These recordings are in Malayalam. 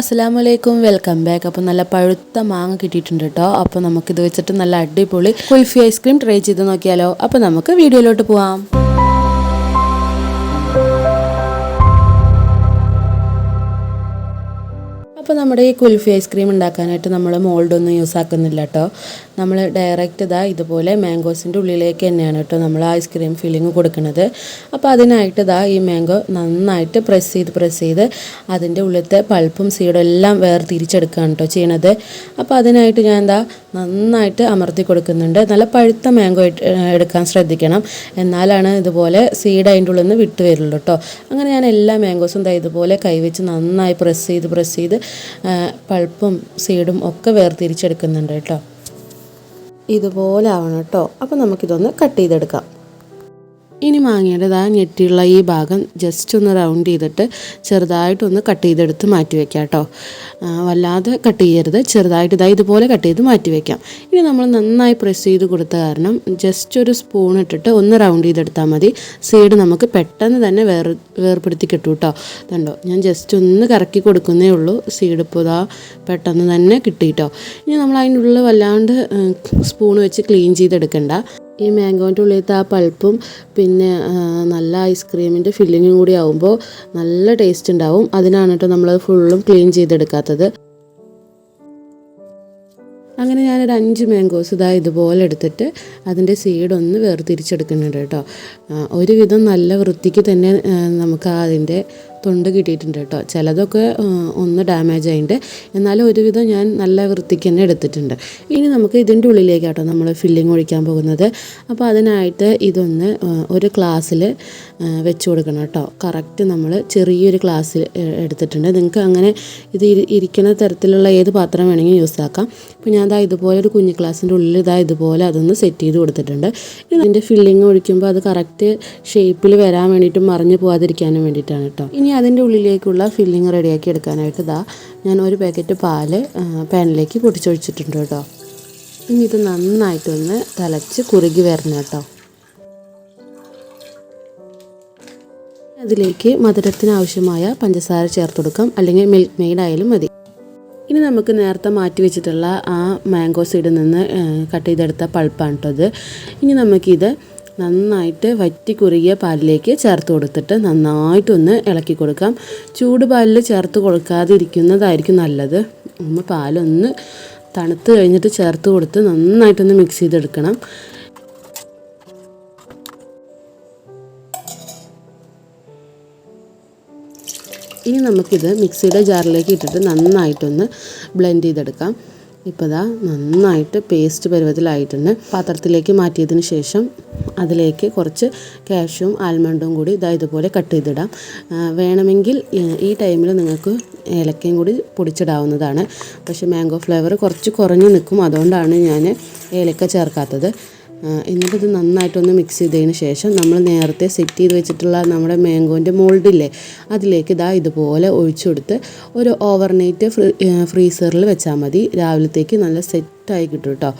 അസ്സലാമു അലൈക്കും, വെൽക്കം ബാക്ക്. അപ്പോൾ നല്ല പഴുത്ത മാങ്ങ കിട്ടിയിട്ടുണ്ട് കേട്ടോ. അപ്പോൾ നമുക്കിത് വെച്ചിട്ട് നല്ല അടിപൊളി കുൽഫി ഐസ്ക്രീം ട്രൈ ചെയ്ത് നോക്കിയാലോ. അപ്പോൾ നമുക്ക് വീഡിയോയിലോട്ട് പോവാം. അപ്പോൾ നമ്മുടെ ഈ കുൽഫി ഐസ്ക്രീം ഉണ്ടാക്കാനായിട്ട് നമ്മൾ മോൾഡൊന്നും യൂസ് ആക്കുന്നില്ല കേട്ടോ. നമ്മൾ ഡയറക്റ്റ് ഇതുപോലെ മാംഗോസിൻ്റെ ഉള്ളിലേക്ക് തന്നെയാണ് കേട്ടോ നമ്മൾ ഐസ്ക്രീം ഫില്ലിങ് കൊടുക്കുന്നത്. അപ്പോൾ അതിനായിട്ട് ഈ മാംഗോ നന്നായിട്ട് പ്രസ് ചെയ്ത് അതിൻ്റെ ഉള്ളിലത്തെ പൾപ്പും സീഡും എല്ലാം വേർതിരിച്ചെടുക്കുകയാണ് കേട്ടോ ചെയ്യണത്. അപ്പോൾ അതിനായിട്ട് ഞാൻ നന്നായിട്ട് അമർത്തി കൊടുക്കുന്നുണ്ട്. നല്ല പഴുത്ത മാംഗോ എടുക്കാൻ ശ്രദ്ധിക്കണം, എന്നാലാണ് ഇതുപോലെ സീഡ് അതിൻ്റെ ഉള്ളിൽ നിന്ന് വിട്ട് വരുള്ളൂ കേട്ടോ. അങ്ങനെ ഞാൻ എല്ലാ മാംഗോസും ഇതുപോലെ കൈവച്ച് നന്നായി പ്രസ് ചെയ്ത് പൾപ്പും സീഡും ഒക്കെ വേർതിരിച്ചെടുക്കുന്നുണ്ട് കേട്ടോ. ഇതുപോലെ ആവണം കേട്ടോ. അപ്പോൾ നമുക്കിതൊന്ന് കട്ട് ചെയ്തെടുക്കാം. ഇനി മാങ്ങയുടെ ഞെട്ടിയുള്ള ഈ ഭാഗം ജസ്റ്റ് ഒന്ന് റൗണ്ട് ചെയ്തിട്ട് ചെറുതായിട്ടൊന്ന് കട്ട് ചെയ്തെടുത്ത് മാറ്റി വയ്ക്കാം കേട്ടോ. വല്ലാതെ കട്ട് ചെയ്യരുത്, ചെറുതായിട്ട് ഇതുപോലെ കട്ട് ചെയ്ത് മാറ്റി വയ്ക്കാം. ഇനി നമ്മൾ നന്നായി പ്രസ് ചെയ്ത് കൊടുത്ത കാരണം ജസ്റ്റ് ഒരു സ്പൂൺ ഇട്ടിട്ട് ഒന്ന് റൗണ്ട് ചെയ്തെടുത്താൽ മതി. സൈഡ് നമുക്ക് പെട്ടെന്ന് തന്നെ വേർപെടുത്തി കിട്ടും കേട്ടോ. ഇതുണ്ടോ, ഞാൻ ജസ്റ്റ് ഒന്ന് കറക്കി കൊടുക്കുന്നേ ഉള്ളൂ. സൈഡ് ഇപ്പോൾ പെട്ടെന്ന് തന്നെ കിട്ടി കേട്ടോ. ഇനി നമ്മൾ അതിൻ്റെ ഉള്ളിൽ വല്ലാണ്ട് സ്പൂൺ വെച്ച് ക്ലീൻ ചെയ്തെടുക്കണ്ട. ഈ മാംഗോൻ്റെ ഉള്ളിലത്തെ ആ പൾപ്പും പിന്നെ നല്ല ഐസ്ക്രീമിൻ്റെ ഫില്ലിങ്ങും കൂടി ആകുമ്പോൾ നല്ല ടേസ്റ്റ് ഉണ്ടാവും. അതിനാണ് കേട്ടോ നമ്മളത് ഫുള്ളും ക്ലീൻ ചെയ്തെടുക്കാത്തത്. അങ്ങനെ ഞാനൊരു 5 മാംഗോസ് ഇതുപോലെ എടുത്തിട്ട് അതിൻ്റെ സീഡൊന്ന് വേർതിരിച്ചെടുക്കുന്നുണ്ട് കേട്ടോ. ഒരുവിധം നല്ല വൃത്തിക്ക് തന്നെ നമുക്ക് അതിൻ്റെ തൊണ്ട് കിട്ടിയിട്ടുണ്ട് കേട്ടോ. ചിലതൊക്കെ ഒന്ന് ഡാമേജ് ആയിട്ടുണ്ട്, എന്നാലും ഒരുവിധം ഞാൻ നല്ല വൃത്തിക്ക് തന്നെ എടുത്തിട്ടുണ്ട്. ഇനി നമുക്ക് ഇതിൻ്റെ ഉള്ളിലേക്ക് കേട്ടോ നമ്മൾ ഫില്ലിങ് ഒഴിക്കാൻ പോകുന്നത്. അപ്പോൾ അതിനായിട്ട് ഇതൊന്ന് ഒരു ഗ്ലാസ്സിൽ വെച്ച് കൊടുക്കണം കേട്ടോ. കറക്റ്റ് നമ്മൾ ചെറിയൊരു ഗ്ലാസ്സിൽ എടുത്തിട്ടുണ്ട്. നിങ്ങൾക്ക് അങ്ങനെ ഇത് ഇരിക്കുന്ന തരത്തിലുള്ള ഏത് പാത്രം വേണമെങ്കിലും യൂസ് ആക്കാം. അപ്പോൾ ഞാൻ ഇതുപോലെ ഒരു കുഞ്ഞു ഗ്ലാസിൻ്റെ ഉള്ളിൽ ഇതുപോലെ അതൊന്ന് സെറ്റ് ചെയ്ത് കൊടുത്തിട്ടുണ്ട്. ഇനി ഇതിൻ്റെ ഫില്ലിങ് ഒഴിക്കുമ്പോൾ അത് കറക്റ്റ് ഷേപ്പിൽ വരാൻ വേണ്ടിയിട്ടും മറിഞ്ഞു പോകാതിരിക്കാനും വേണ്ടിയിട്ടാണ് കേട്ടോ. ഇനി അതിൻ്റെ ഉള്ളിലേക്കുള്ള ഫില്ലിങ് റെഡിയാക്കി എടുക്കാനായിട്ട് ഞാൻ ഒരു പാക്കറ്റ് പാല് പാനിലേക്ക് പൊട്ടിച്ചൊഴിച്ചിട്ടുണ്ട് കേട്ടോ. ഇനി ഇത് നന്നായിട്ടൊന്ന് തിളച്ച് കുറുകി വരണം കേട്ടോ. അതിലേക്ക് മധുരത്തിന് ആവശ്യമായ പഞ്ചസാര ചേർത്ത് കൊടുക്കാം, അല്ലെങ്കിൽ മിൽക്ക് മെയ്ഡ് ആയാലും മതി. ഇനി നമുക്ക് നേരത്തെ മാറ്റി വെച്ചിട്ടുള്ള ആ മാംഗോ സീഡിൽ നിന്ന് കട്ട് ചെയ്തെടുത്ത പൾപ്പാണ് കേട്ടോ ഇത്. ഇനി നമുക്കിത് നന്നായിട്ട് വറ്റി കുറുകിയ പാലിലേക്ക് ചേർത്ത് കൊടുത്തിട്ട് നന്നായിട്ടൊന്ന് ഇളക്കി കൊടുക്കാം. ചൂട് പാലിൽ ചേർത്ത് കൊടുക്കാതെ ഇരിക്കുന്നതായിരിക്കും നല്ലത്. പാലൊന്ന് തണുത്ത് കഴിഞ്ഞിട്ട് ചേർത്ത് കൊടുത്ത് നന്നായിട്ടൊന്ന് മിക്സ് ചെയ്തെടുക്കണം. ഇനി നമുക്കിത് മിക്സിയുടെ ജാറിലേക്ക് ഇട്ടിട്ട് നന്നായിട്ടൊന്ന് ബ്ലെൻഡ് ചെയ്തെടുക്കാം. ഇപ്പോൾ നന്നായിട്ട് പേസ്റ്റ് പരുവത്തിലായിട്ടുണ്ട്. പാത്രത്തിലേക്ക് മാറ്റിയതിന് ശേഷം അതിലേക്ക് കുറച്ച് കാഷ്യൂവും ആൽമണ്ടും കൂടി ഇതുപോലെ കട്ട് ചെയ്തിടാം. വേണമെങ്കിൽ ഈ ടൈമിൽ നിങ്ങൾക്ക് ഏലക്കയും കൂടി പൊടിച്ചിടാവുന്നതാണ്. പക്ഷേ മാംഗോ ഫ്ലേവർ കുറച്ച് കുറഞ്ഞ് നിൽക്കും, അതുകൊണ്ടാണ് ഞാൻ ഏലക്ക ചേർക്കാത്തത്. എന്നിട്ടിത് നന്നായിട്ടൊന്ന് മിക്സ് ചെയ്തതിന് ശേഷം നമ്മൾ നേരത്തെ സെറ്റ് ചെയ്ത് വെച്ചിട്ടുള്ള നമ്മുടെ മാംഗോൻ്റെ മോൾഡില്ലേ അതിലേക്ക് ഇതുപോലെ ഒഴിച്ചു കൊടുത്ത് ഒരു ഓവർനൈറ്റ് ഫ്രീസറിൽ വെച്ചാൽ മതി. രാവിലത്തേക്ക് നല്ല സെറ്റായി കിട്ടും കേട്ടോ.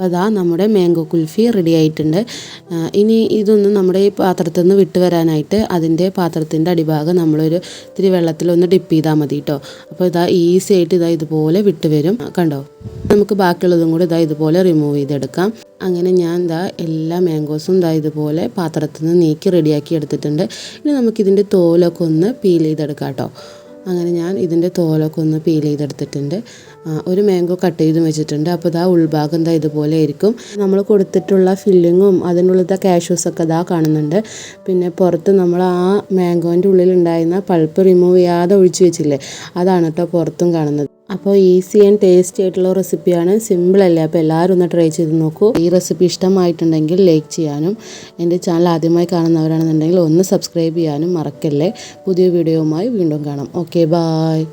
അപ്പോൾ നമ്മുടെ മാംഗോ കുൽഫി റെഡി ആയിട്ടുണ്ട്. ഇനി ഇതൊന്നും നമ്മുടെ ഈ പാത്രത്തിൽ നിന്ന് വിട്ട് വരാനായിട്ട് അതിൻ്റെ പാത്രത്തിൻ്റെ അടിഭാഗം നമ്മളൊരു ഇത്തിരി വെള്ളത്തിലൊന്ന് ഡിപ്പ് ചെയ്താൽ മതി കേട്ടോ. അപ്പോൾ ഈസി ആയിട്ട് ഇതുപോലെ വിട്ട് വരും. കണ്ടോ, നമുക്ക് ബാക്കിയുള്ളതും കൂടി ഇതുപോലെ റിമൂവ് ചെയ്തെടുക്കാം. അങ്ങനെ ഞാൻ എല്ലാ മാംഗോസും ഇതുപോലെ പാത്രത്തിൽ നിന്ന് നീക്കി റെഡിയാക്കി എടുത്തിട്ടുണ്ട്. ഇനി നമുക്കിതിൻ്റെ തോലൊക്കെ ഒന്ന് പീൽ ചെയ്തെടുക്കാം കേട്ടോ. അങ്ങനെ ഞാൻ ഇതിൻ്റെ തോലൊക്കെ ഒന്ന് പീൽ ചെയ്തെടുത്തിട്ടുണ്ട്. ഒരു മാംഗോ കട്ട് ചെയ്ത് വെച്ചിട്ടുണ്ട്. അപ്പോൾ ഉൾഭാഗം ഇതുപോലെ ആയിരിക്കും. നമ്മൾ കൊടുത്തിട്ടുള്ള ഫില്ലിങ്ങും അതിനുള്ളിലത്തെ കാഷ്യൂസൊക്കെ കാണുന്നുണ്ട്. പിന്നെ പുറത്ത് നമ്മൾ ആ മാംഗോൻ്റെ ഉള്ളിലുണ്ടായിരുന്ന പൾപ്പ് റിമൂവ് ചെയ്യാതെ ഒഴിച്ച് വെച്ചില്ലേ, അതാണ് കേട്ടോ പുറത്തും കാണുന്നത്. അപ്പോൾ ഈസി ആൻഡ് ടേസ്റ്റി ആയിട്ടുള്ള റെസിപ്പിയാണ്, സിമ്പിളല്ലേ. അപ്പോൾ എല്ലാവരും ഒന്ന് ട്രൈ ചെയ്ത് നോക്കൂ. ഈ റെസിപ്പി ഇഷ്ടമായിട്ടുണ്ടെങ്കിൽ ലൈക്ക് ചെയ്യാനും എൻ്റെ ചാനൽ ആദ്യമായി കാണുന്നവരാണെന്നുണ്ടെങ്കിൽ ഒന്ന് സബ്സ്ക്രൈബ് ചെയ്യാനും മറക്കല്ലേ. പുതിയ വീഡിയോയുമായി വീണ്ടും കാണാം. Okay, bye.